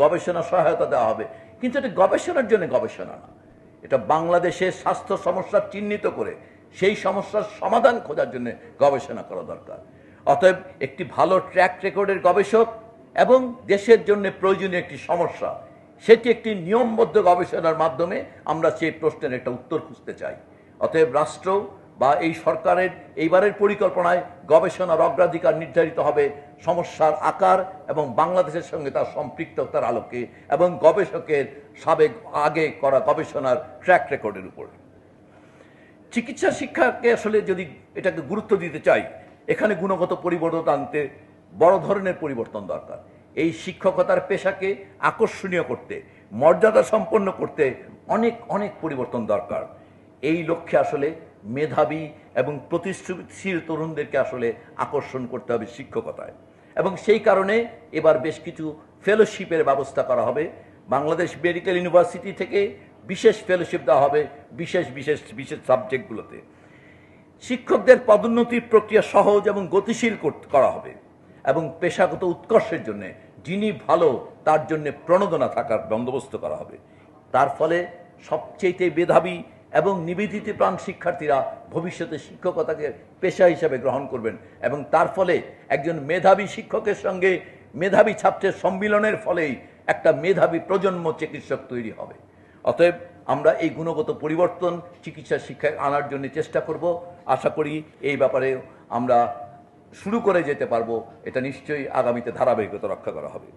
গবেষণা সহায়তা দেওয়া হবে, কিন্তু এটা গবেষণার জন্য গবেষণা না, এটা বাংলাদেশের স্বাস্থ্য সমস্যা চিহ্নিত করে সেই সমস্যার সমাধান খোঁজার জন্য গবেষণা করা দরকার। অতএব একটি ভালো ট্র্যাক রেকর্ডের গবেষক এবং দেশের জন্য প্রয়োজনীয় একটি সমস্যা, সেটি একটি নিয়মবদ্ধ গবেষণার মাধ্যমে আমরা সেই প্রশ্নের একটা উত্তর খুঁজতে চাই। অতএব রাষ্ট্র বা এই সরকারের এইবারের পরিকল্পনায় গবেষণার অগ্রাধিকার নির্ধারিত হবে সমস্যার আকার এবং বাংলাদেশের সঙ্গে তার সম্পৃক্ততার আলোকে এবং গবেষকের আগে করা গবেষণার ট্র্যাক রেকর্ডের উপর। চিকিৎসা শিক্ষাকে আসলে যদি এটাকে গুরুত্ব দিতে চাই, এখানে গুণগত পরিবর্তন আনতে বড় ধরনের পরিবর্তন দরকার। এই শিক্ষকতার পেশাকে আকর্ষণীয় করতে, মর্যাদা সম্পন্ন করতে অনেক অনেক পরিবর্তন দরকার। এই লক্ষ্যে আসলে মেধাবী এবং প্রতিশ্রুতিশীল তরুণদেরকে আসলে আকর্ষণ করতে হবে শিক্ষকতায়, এবং সেই কারণে এবার বেশ কিছু ফেলোশিপের ব্যবস্থা করা হবে। বাংলাদেশ মেডিকেল ইউনিভার্সিটি থেকে বিশেষ ফেলোশিপ দেওয়া হবে বিশেষ বিশেষ বিশেষ সাবজেক্টগুলোতে। শিক্ষকদের পদোন্নতির প্রক্রিয়া সহজ এবং গতিশীল করা হবে এবং পেশাগত উৎকর্ষের জন্য যিনি ভালো তার জন্য প্রণোদনা থাকার বন্দোবস্ত করা হবে। তার ফলে সবচেয়ে মেধাবী এবং নিবেদিত প্রাণ শিক্ষার্থীরা ভবিষ্যতে শিক্ষকতাকে পেশা হিসেবে গ্রহণ করবেন, এবং তার ফলে একজন মেধাবী শিক্ষকের সঙ্গে মেধাবী ছাত্রের সম্মিলনের ফলেই একটা মেধাবী প্রজন্ম চিকিৎসক তৈরি হবে। অতএব আমরা এই গুণগত পরিবর্তন চিকিৎসা শিক্ষায় আনার জন্য চেষ্টা করব। আশা করি এই ব্যাপারে আমরা শুরু করে যেতে পারবো, এটা নিশ্চয়ই আগামীতে ধারাবাহিকতা রক্ষা করা হবে।